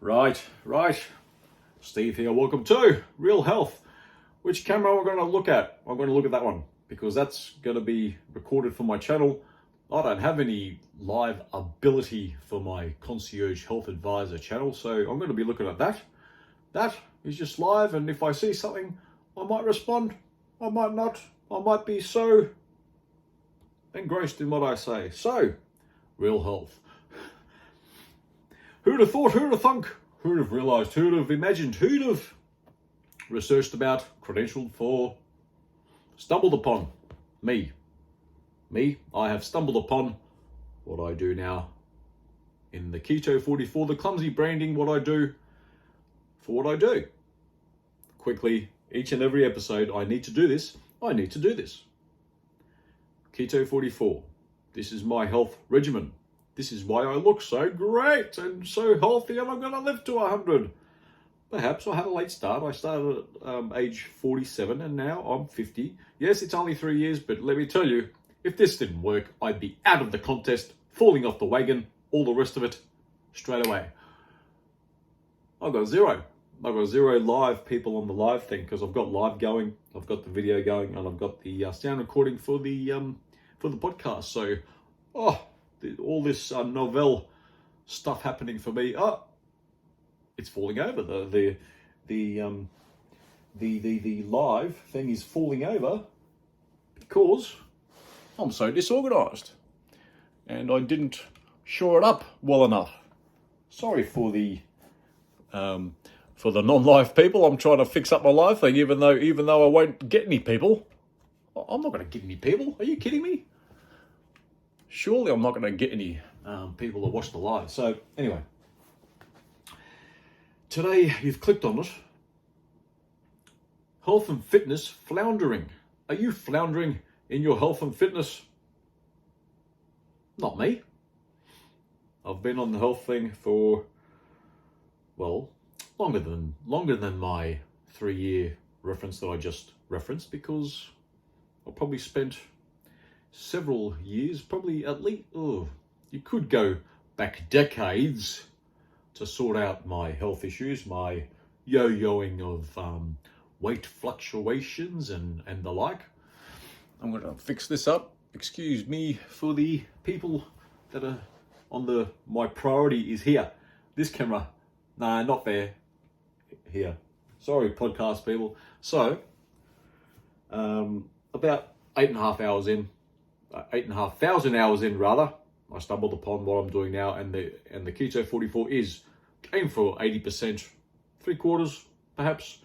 Right. Steve here. Welcome to Real Health. Which camera we're going to look at? I'm going to look at that one because that's going to be recorded for my channel. I don't have any live ability for my Concierge Health Advisor channel, so I'm going to be looking at that. That is just live, and if I see something, I might respond. I might not. I might be so engrossed in what I say. So, Real Health. Who'd have thought, who'd have thunk, who'd have realised, who'd have imagined, who'd have researched about, credentialed for, stumbled upon? Me, I have stumbled upon what I do now in the Keto 44, the clumsy branding, what I do for what I do. Quickly, each and every episode, I need to do this. Keto 44, this is my health regimen. This is why I look so great and so healthy, and I'm going to live to 100. Perhaps I had a late start. I started at age 47 and now I'm 50. Yes, it's only 3 years, but let me tell you, if this didn't work, I'd be out of the contest, falling off the wagon, all the rest of it, straight away. I've got zero live people on the live thing because I've got live going, I've got the video going, and I've got the sound recording for the podcast. So, all this novel stuff happening for me. It's falling over. The live thing is falling over because I'm so disorganized and I didn't shore it up well enough. Sorry for the non-live people. I'm trying to fix up my live thing, even though I won't get any people. I'm not going to get any people. Are you kidding me? Surely I'm not going to get any people to watch the live. So anyway, today you've clicked on it. Health and fitness floundering. Are you floundering in your health and fitness? Not me. I've been on the health thing for, well, longer than my 3-year reference that I just referenced, because I probably spent several years, probably at least, you could go back decades to sort out my health issues, my yo-yoing of weight fluctuations and the like. I'm going to fix this up. Excuse me for the people that are on my priority is here. This camera, nah, not there. Here. Sorry, podcast people. So, about 8,500 hours in, rather, I stumbled upon what I'm doing now, and the Keto 44 is aim for 80%, 3/4 perhaps,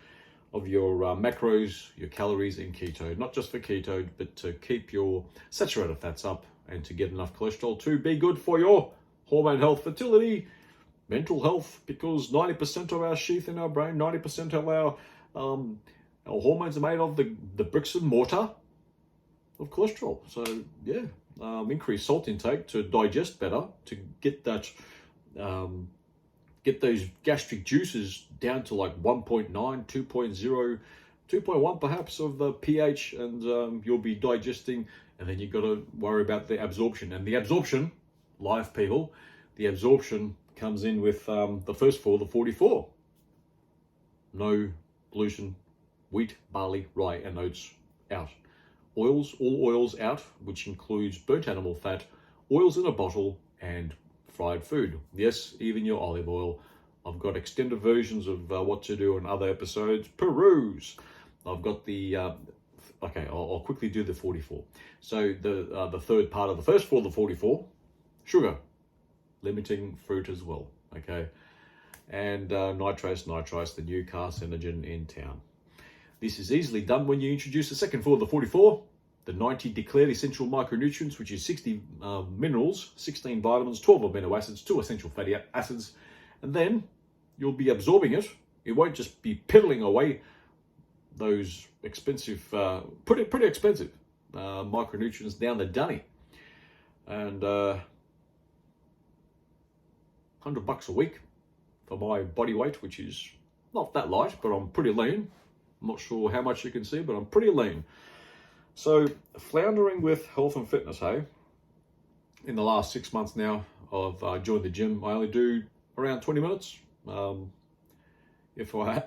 of your macros, your calories in keto. Not just for keto, but to keep your saturated fats up and to get enough cholesterol to be good for your hormone health, fertility, mental health, because 90% of our sheath in our brain, 90% of our hormones are made of the bricks and mortar of cholesterol. So yeah, increase salt intake to digest better, to get that, get those gastric juices down to like 1.9, 2.0, 2.1 perhaps of the pH, and you'll be digesting, and then you've got to worry about the absorption. And the absorption, live people, the absorption comes in with the first four, the 44. No gluten, wheat, barley, rye, and oats out. Oils, all oils out, which includes burnt animal fat, oils in a bottle, and fried food. Yes, even your olive oil. I've got extended versions of what to do in other episodes. Peruse. I've got the okay, I'll quickly do the 44. So the third part of the first four, the 44, sugar, limiting fruit as well, okay, and nitrose, the new carcinogen in town. This is easily done when you introduce the second four, the 44, the 90 declared essential micronutrients, which is 60 minerals, 16 vitamins, 12 amino acids, 2 essential fatty acids, and then you'll be absorbing it. It won't just be piddling away those expensive, pretty expensive micronutrients down the dunny, and $100 a week for my body weight, which is not that light, but I'm pretty lean. I'm not sure how much you can see, but I'm pretty lean. So, floundering with health and fitness, hey? In the last 6 months now, I've joined the gym. I only do around 20 minutes If I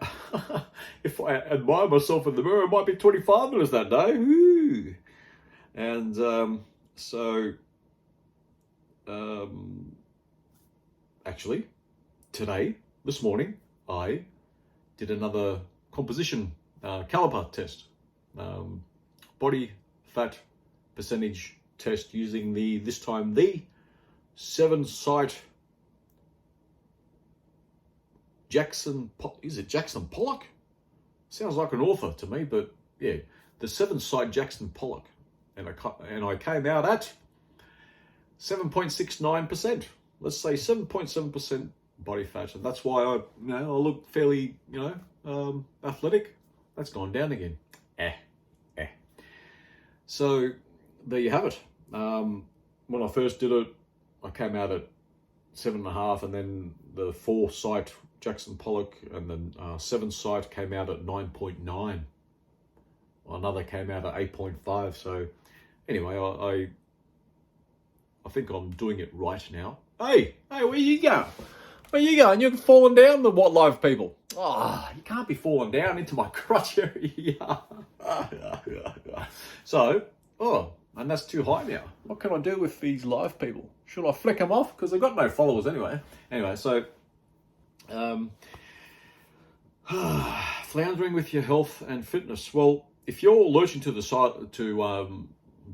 if I admire myself in the mirror, it might be 25 minutes that day. Ooh. And actually, this morning, I did another composition caliper test, body fat percentage test using this time the 7-site Jackson Pollock? Sounds like an author to me, but yeah, the 7-site Jackson Pollock, and I came out at 7.69%. Let's say 7.7% body fat, and that's why I look fairly athletic. That's gone down again. So there you have it. When I first did it, I came out at 7.5, and then the 4-site Jackson Pollock and then 7-site came out at 9.9. Another came out at 8.5. So anyway, I think I'm doing it right now. Hey, where you going? Where you going? You're falling down, the what live people? Oh, you can't be falling down into my crotch area. So, and that's too high now. What can I do with these live people? Should I flick them off? Because they've got no followers anyway. Anyway, so floundering with your health and fitness. Well, if you're lurching to the side to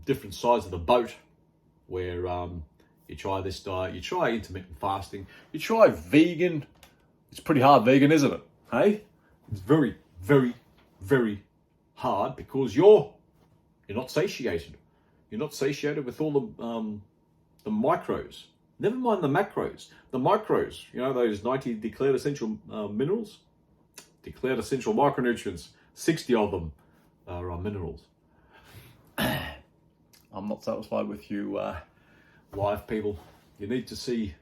different sides of the boat, where you try this diet, you try intermittent fasting, you try vegan. It's pretty hard vegan, isn't it? Hey, it's very, very, very hard because you're not satiated. You're not satiated with all the micros. Never mind the macros. The micros, those 90 declared essential minerals, declared essential micronutrients, 60 of them are minerals. I'm not satisfied with you live people. You need to see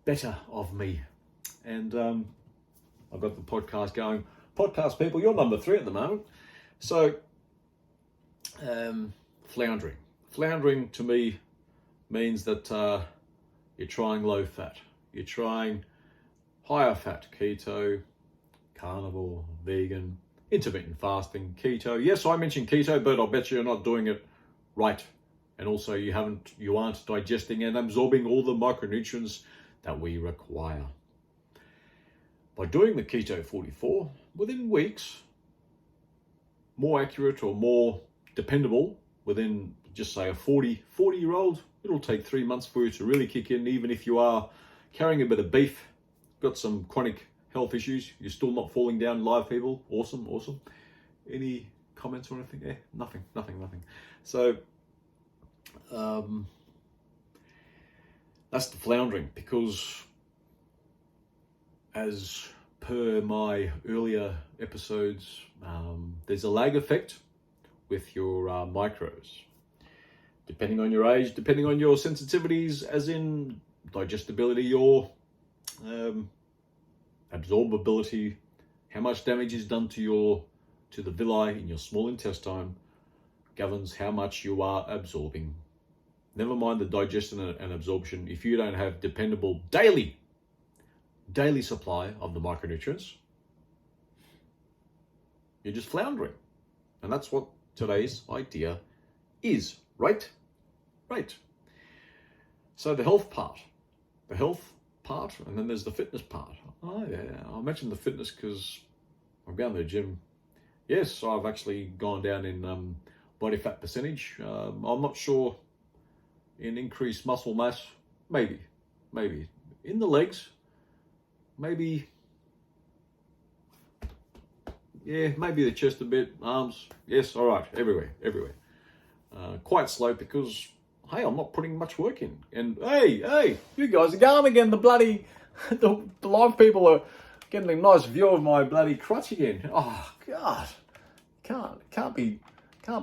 better of me. And I've got the podcast going. Podcast people, you're number 3 at the moment. So, floundering. Floundering to me means that you're trying low fat. You're trying higher fat, keto, carnivore, vegan, intermittent fasting, keto. Yes, I mentioned keto, but I bet you're not doing it right. And also you aren't digesting and absorbing all the micronutrients that we require. By doing the Keto 44, within weeks, more accurate or more dependable, within just say a 40-year-old, it'll take 3 months for you to really kick in, even if you are carrying a bit of beef, got some chronic health issues, you're still not falling down, live people. Awesome. Any comments or anything? Nothing. So that's the floundering, because as per my earlier episodes, there's a lag effect with your micros. Depending on your age, depending on your sensitivities, as in digestibility, your absorbability, how much damage is done to the villi in your small intestine, governs how much you are absorbing. Never mind the digestion and absorption. If you don't have dependable daily supply of the micronutrients, you're just floundering. And that's what today's idea is, right? So the health part, and then there's the fitness part. Oh yeah, I'll mention the fitness because I'm going to the gym. Yes, I've actually gone down in body fat percentage. I'm not sure in increased muscle mass, maybe in the legs, maybe the chest a bit, arms, yes, all right, everywhere. Quite slow because, hey, I'm not putting much work in. And hey, you guys are going again. The bloody, the live people are getting a nice view of my bloody crotch again. Oh God, can't be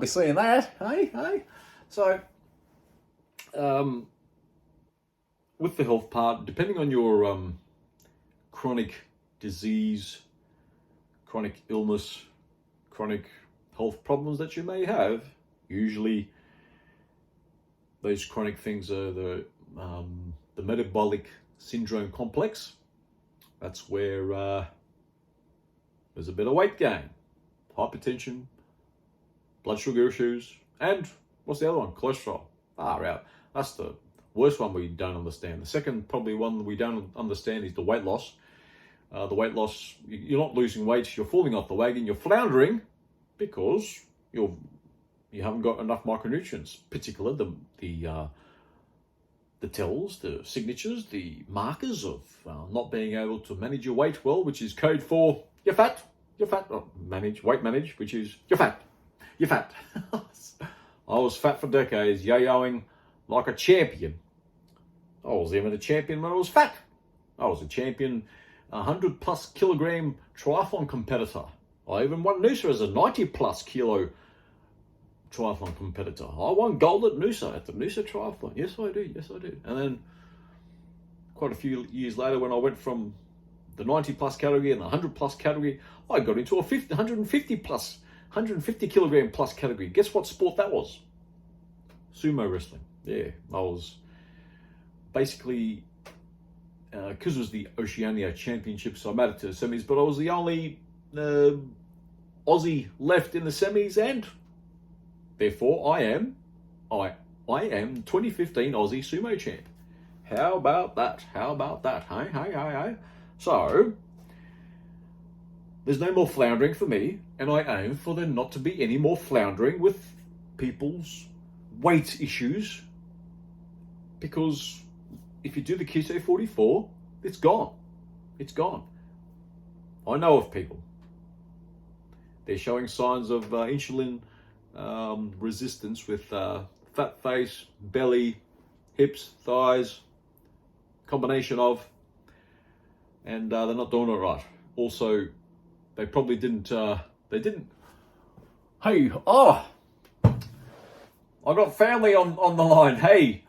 seeing that. Hey. So, with the health part, depending on your chronic disease, chronic illness, chronic health problems that you may have, usually those chronic things are the metabolic syndrome complex, That's where there's a bit of weight gain, hypertension, blood sugar issues, and what's the other one? Cholesterol. Out. That's the worst one we don't understand. The second probably one we don't understand is the weight loss. The weight loss, you're not losing weight, you're falling off the wagon, you're floundering because you haven't got enough micronutrients, particularly the tells, the signatures, the markers of not being able to manage your weight well, which is code for you're fat, or weight manage, which is you're fat. I was fat for decades, yo-yoing like a champion. I was even a champion when I was fat. I was a champion, 100 plus kilogram triathlon competitor. I even won Noosa as a 90 plus kilo triathlon competitor. I won gold at Noosa, at the Noosa triathlon. Yes, I do. And then quite a few years later, when I went from the 90 plus category and the 100 plus category, I got into a 150 kilogram plus category. Guess what sport that was? Sumo wrestling. Yeah, I was basically, because it was the Oceania Championships, I made it to the semis, but I was the only Aussie left in the semis, and therefore I am 2015 Aussie Sumo champ. How about that? Hey. So, there's no more floundering for me, and I aim for there not to be any more floundering with people's weight issues, because if you do the Keto 44, it's gone. I know of people. They're showing signs of insulin resistance with fat face, belly, hips, thighs, combination of, and they're not doing it right. Also, they probably didn't. Hey, I got family on the line. Hey,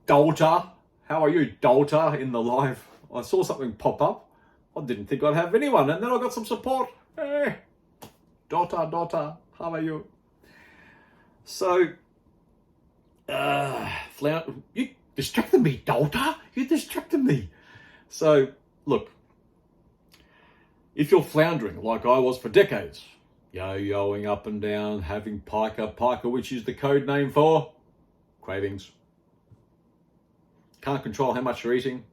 daughter, how are you, daughter? In the live, I saw something pop up. I didn't think I'd have anyone, and then I got some support. Hey, daughter, how are you? So, you distracted me, daughter. You distracted me. So, look, if you're floundering like I was for decades, yo-yoing up and down, having pica, which is the code name for cravings. Can't control how much you're eating,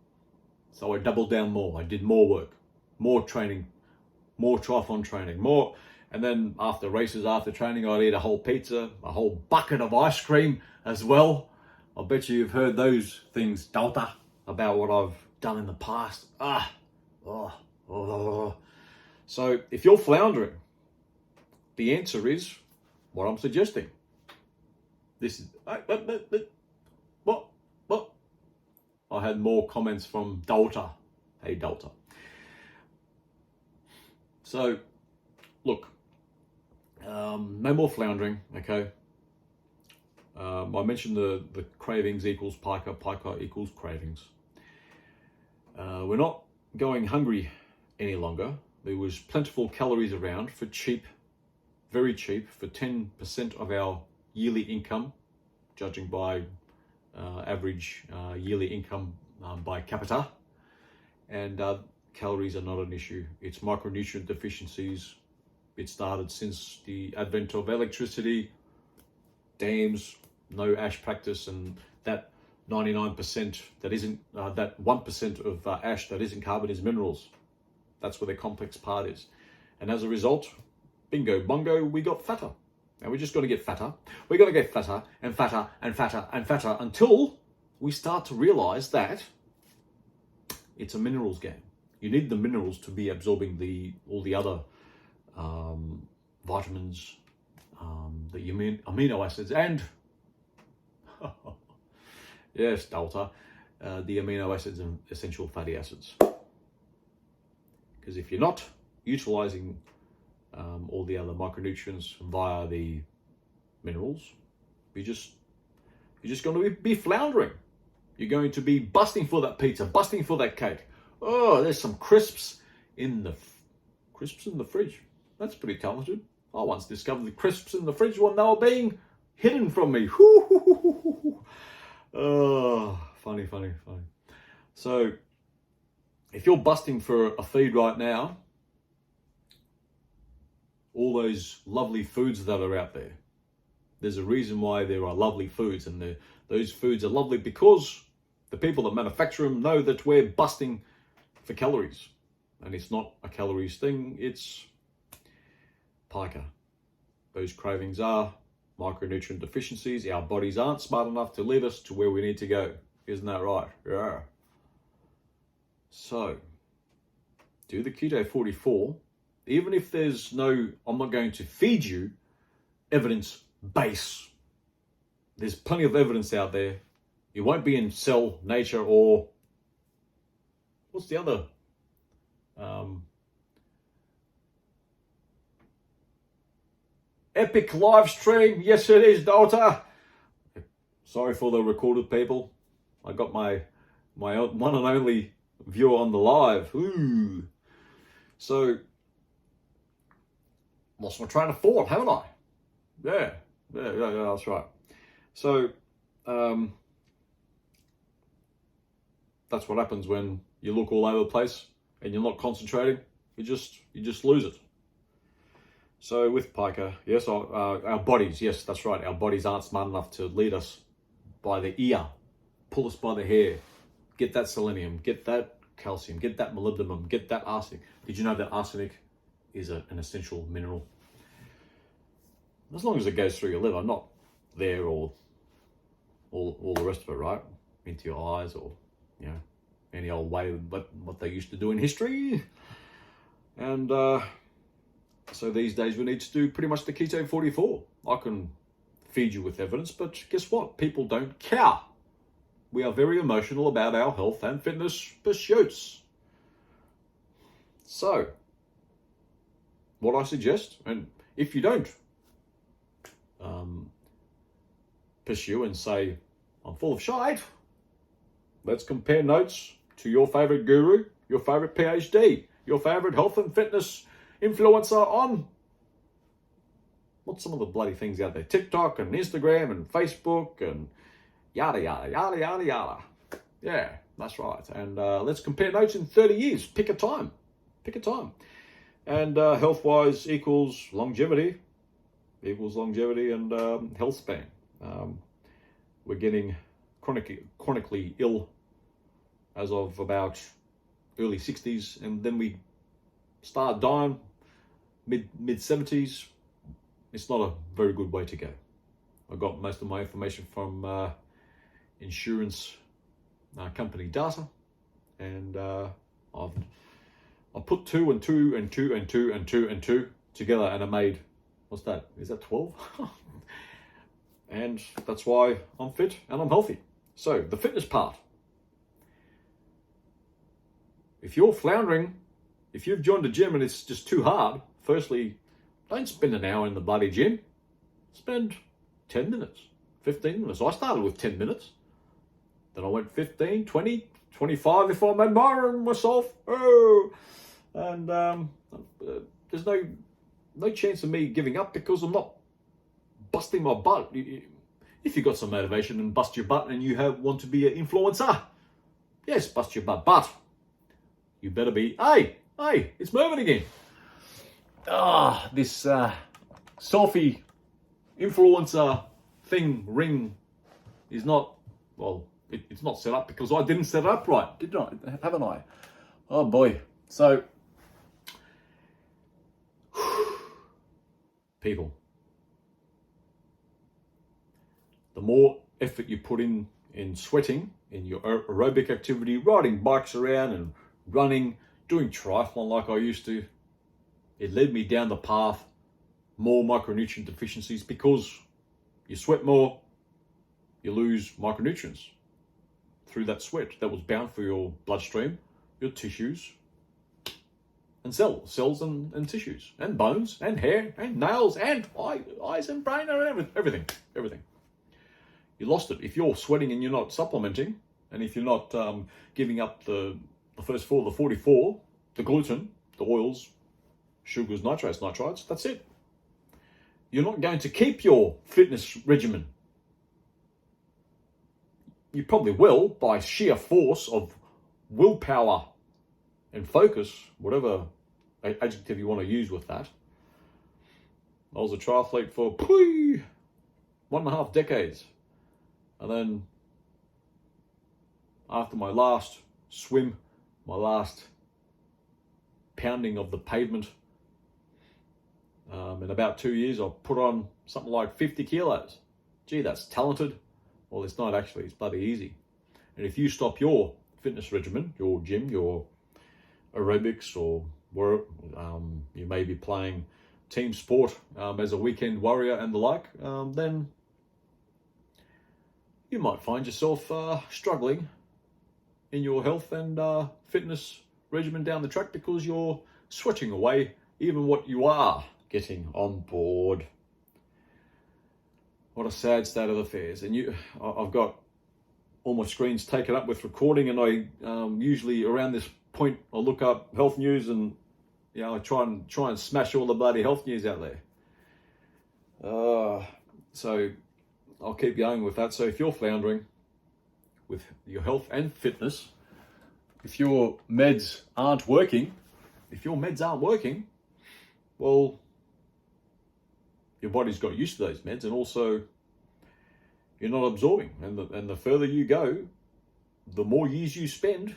so I doubled down more. I did more work, more training, more triathlon training, more. And then after races, after training, I'd eat a whole pizza, a whole bucket of ice cream as well. I bet you've heard those things, daughter, about what I've done in the past. So if you're floundering, the answer is what I'm suggesting. This is what? I had more comments from daughter. Hey, daughter. So, look, no more floundering, okay? I mentioned the cravings equals pica equals cravings. We're not going hungry any longer. There was plentiful calories around for cheap, very cheap, for 10% of our yearly income, judging by average yearly income by capita. And calories are not an issue. It's micronutrient deficiencies. It started since the advent of electricity, dams, no ash practice, and that 99% that isn't, that 1% of ash that isn't carbon is minerals. That's where the complex part is. And as a result, bingo bongo, we got fatter. And we're just going to get fatter. We're going to get fatter and fatter and fatter and fatter until we start to realize that it's a minerals game. You need the minerals to be absorbing all the other vitamins, the amino acids, and yes, daughter, the amino acids and essential fatty acids. Because if you're not utilizing all the other micronutrients via the minerals, you're just going to be floundering. You're going to be busting for that pizza, busting for that cake. Oh, there's some crisps in the fridge. That's pretty talented. I once discovered the crisps in the fridge when they were being hidden from me. Oh, funny. So, if you're busting for a feed right now, all those lovely foods that are out there, there's a reason why there are lovely foods, and those foods are lovely because the people that manufacture them know that we're busting for calories. And it's not a calories thing, it's pica. Those cravings are micronutrient deficiencies. Our bodies aren't smart enough to lead us to where we need to go. Isn't that right? Yeah. So, do the Keto 44. Even if there's no, I'm not going to feed you evidence base. There's plenty of evidence out there. You won't be in Cell, Nature, or what's the other? Epic live stream. Yes, it is, daughter. Sorry for the recorded people. I got my one and only viewer on the live. Ooh. So, lost my train of thought, haven't I? Yeah, that's right. So, that's what happens when you look all over the place and you're not concentrating. You just lose it. So with pica, yes, our bodies, yes, that's right. Our bodies aren't smart enough to lead us by the ear, pull us by the hair, get that selenium, get that calcium, get that molybdenum, get that arsenic. Did you know that arsenic is an essential mineral? As long as it goes through your liver, not there or all the rest of it, right? Into your eyes or, any old way, but what they used to do in history. And so these days we need to do pretty much the Keto 44. I can feed you with evidence, but guess what? People don't care. We are very emotional about our health and fitness pursuits. So, what I suggest, and if you don't pursue and say, I'm full of shite, let's compare notes to your favorite guru, your favorite PhD, your favorite health and fitness influencer on, what's some of the bloody things out there? TikTok and Instagram and Facebook and yada, yada, yada, yada, yada. Yeah, that's right. And let's compare notes in 30 years. Pick a time. And health-wise equals longevity and health span. We're getting chronically ill as of about early 60s, and then we start dying mid 70s. It's not a very good way to go. I got most of my information from insurance company data, and I put 2 and 2 and 2 and 2 and 2 and 2 together, and I made, what's that? Is that 12? And that's why I'm fit and I'm healthy. So the fitness part. If you're floundering, if you've joined a gym and it's just too hard, firstly, don't spend an hour in the bloody gym. Spend 10 minutes, 15 minutes. I started with 10 minutes. Then I went 15, 20, 25 if I'm admiring myself. Oh, and there's no chance of me giving up because I'm not busting my butt. If you got some motivation and bust your butt and you want to be an influencer, yes, bust your butt. But you better be, hey, it's moving again. This selfie influencer ring is not, well, it's not set up because I didn't set it up right, did I? Haven't I? Oh boy. So, people, the more effort you put in sweating, in your aerobic activity, riding bikes around and running, doing triathlon like I used to, it led me down the path, more micronutrient deficiencies, because you sweat more, you lose micronutrients through that sweat that was bound for your bloodstream, your tissues, and cells and tissues, and bones, and hair, and nails, and eyes and brain, and everything. You lost it. If you're sweating and you're not supplementing, and if you're not giving up the first 4, the 44, the gluten, the oils, sugars, nitrites, that's it. You're not going to keep your fitness regimen. You probably will by sheer force of willpower and focus, whatever adjective you want to use with that. I was a triathlete for 1.5 decades. And then after my last swim, my last pounding of the pavement, in about 2 years, I put on something like 50 kilos. Gee, that's talented. Well, it's not actually. It's bloody easy. And if you stop your fitness regimen, your gym, your aerobics, or where you may be playing team sport as a weekend warrior and the like, then you might find yourself struggling in your health and fitness regimen down the track because you're switching away even what you are getting on board. What a sad state of affairs. And I've got all my screens taken up with recording, and I usually around this point I look up health news, and I try and smash all the bloody health news out there. So I'll keep going with that. So if you're floundering with your health and fitness, if your meds aren't working, well, your body's got used to those meds, and also you're not absorbing. And the further you go, the more years you spend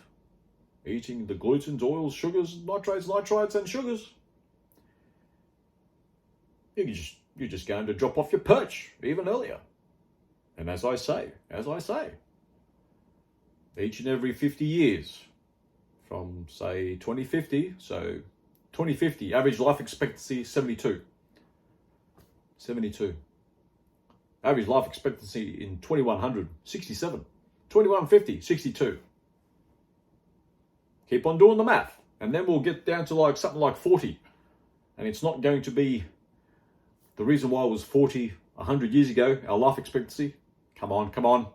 eating the glutens, oils, sugars, nitrates, and sugars, you're just going to drop off your perch even earlier. And as I say, each and every 50 years, from say 2050, so 2050, average life expectancy 72. Average life expectancy in 2100, 67. 2150, 62. Keep on doing the math, and then we'll get down to something like 40. And it's not going to be the reason why it was 40 100 years ago, our life expectancy. Come on.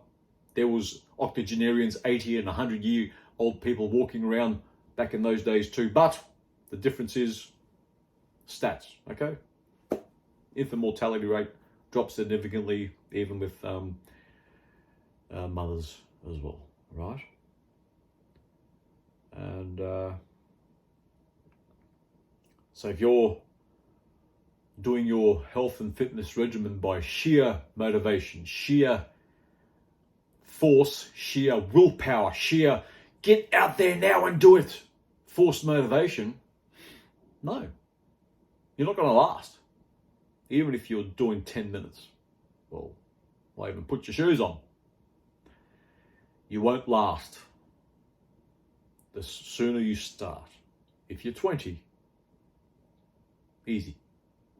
There was octogenarians, 80 and 100-year-old people walking around back in those days too. But the difference is stats, okay? Infant mortality rate drops significantly, even with mothers as well, right? And so if you're doing your health and fitness regimen by sheer motivation, sheer force, sheer willpower, sheer get out there now and do it, forced motivation, no, you're not going to last. Even if you're doing 10 minutes, well, why even put your shoes on? You won't last. The sooner you start. If you're 20, easy.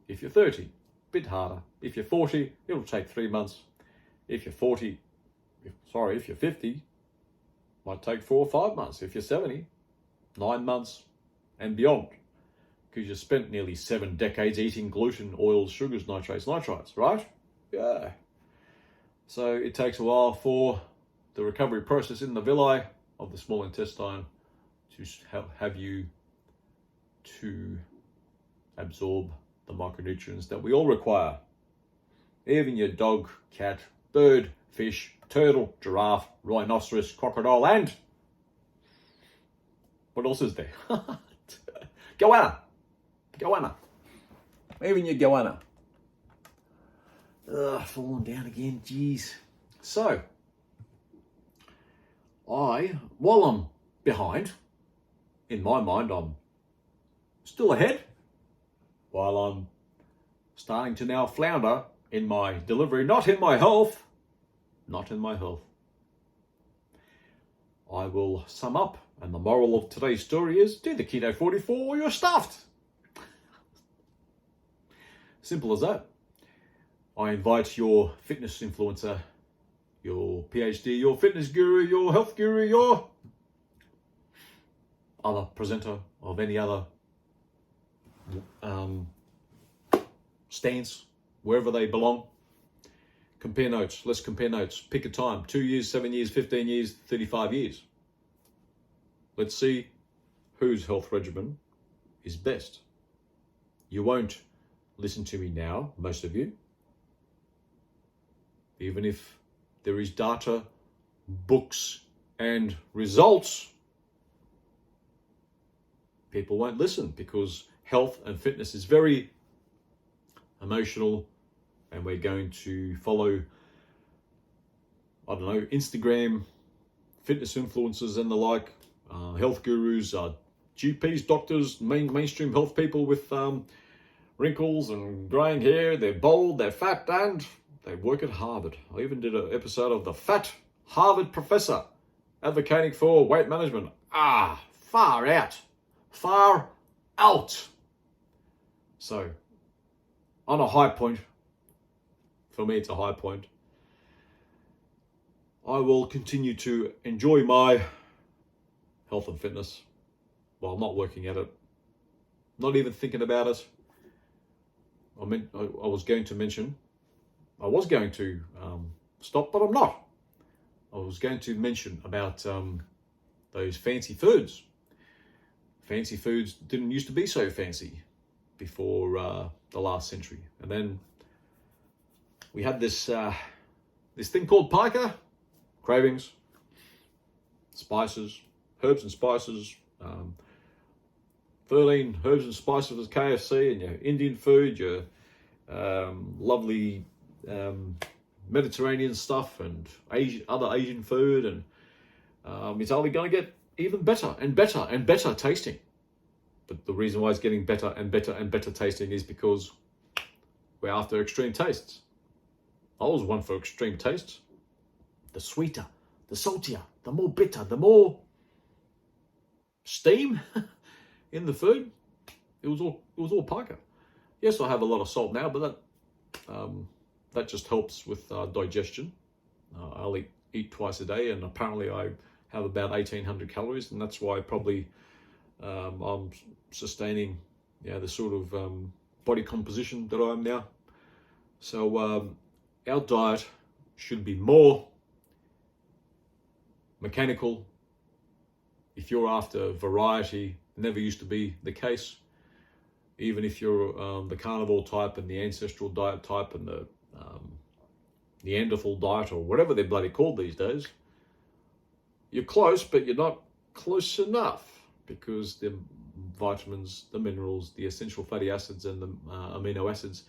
If you're 30, a bit harder. If you're 40, it'll take 3 months. If you're 50, might take 4 or 5 months. If you're 70, 9 months and beyond. Because you spent nearly 7 decades eating gluten, oils, sugars, nitrates, right? Yeah. So it takes a while for the recovery process in the villi of the small intestine to have you to absorb the micronutrients that we all require. Even your dog, cat, bird, fish, turtle, giraffe, rhinoceros, crocodile, and what else is there? Goanna. Even your goanna. Falling down again, jeez. So, while I'm behind, in my mind, I'm still ahead, while I'm starting to now flounder in my delivery, not in my health. I will sum up, and the moral of today's story is, do the Keto 44 or you're stuffed. Simple as that. I invite your fitness influencer, your PhD, your fitness guru, your health guru, your other presenter of any other stance, wherever they belong. Compare notes. Let's compare notes. Pick a time. 2 years, 7 years, 15 years, 35 years. Let's see whose health regimen is best. You won't listen to me now, most of you. Even if there is data, books, and results, people won't listen because health and fitness is very emotional, and we're going to follow, I don't know, Instagram, fitness influencers and the like, health gurus, GPs, doctors, mainstream health people with wrinkles and graying hair. They're bold, they're fat, and they work at Harvard. I even did an episode of the fat Harvard professor advocating for weight management. Far out. Far out. So, on a high point, for me it's a high point, I will continue to enjoy my health and fitness while not working at it, not even thinking about it. I was going to stop, but I'm not. I was going to mention about those fancy foods. Fancy foods didn't used to be so fancy before the last century. And then we had this thing called pica, cravings, spices, herbs and spices, 13 herbs and spices of KFC, and your Indian food, your lovely Mediterranean stuff, and other Asian food, and it's only going to get even better and better and better tasting. But the reason why it's getting better and better and better tasting is because we're after extreme tastes. I was one for extreme tastes. The sweeter, the saltier, the more bitter, the more steam in the food. It was all pica. Yes, I have a lot of salt now, but that just helps with digestion. I only eat twice a day, and apparently I have about 1,800 calories, and that's why probably I'm sustaining the sort of body composition that I am now. So our diet should be more mechanical. If you're after variety, never used to be the case. Even if you're the carnivore type and the ancestral diet type and the Neanderthal diet, or whatever they're bloody called these days, you're close, but you're not close enough, because the vitamins, the minerals, the essential fatty acids, and the amino acids,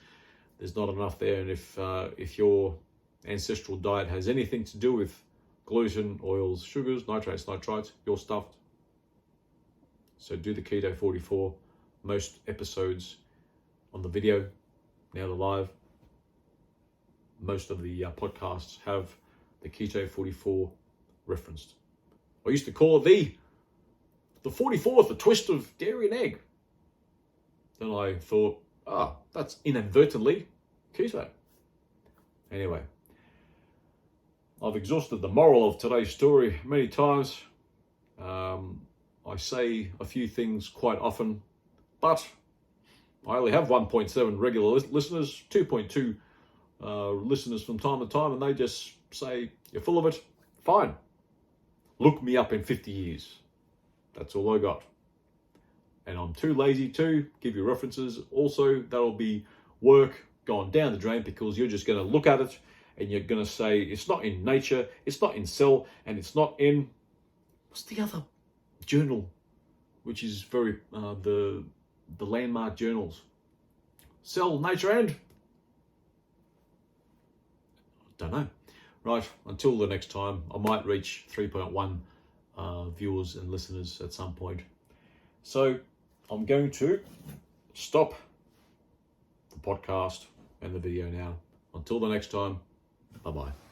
there's not enough there. And if your ancestral diet has anything to do with gluten, oils, sugars, nitrates, nitrites, you're stuffed. So do the Keto 44. Most episodes on the video, now the live, most of the podcasts have the Keto 44 referenced. I used to call it the 44th, a twist of dairy and egg. Then I thought, that's inadvertently keto. Anyway, I've exhausted the moral of today's story many times. I say a few things quite often, but I only have 1.7 regular listeners, 2.2 listeners from time to time, and they just say, you're full of it. Fine. Look me up in 50 years. That's all I got. And I'm too lazy to give you references. Also, that'll be work gone down the drain, because you're just going to look at it and you're going to say, it's not in Nature, it's not in Cell, and it's not in, what's the other journal, which is very, the landmark journals? Cell, Nature, and don't know. Right, until the next time, I might reach 3.1 viewers and listeners at some point. So I'm going to stop the podcast and the video now. Until the next time, bye-bye.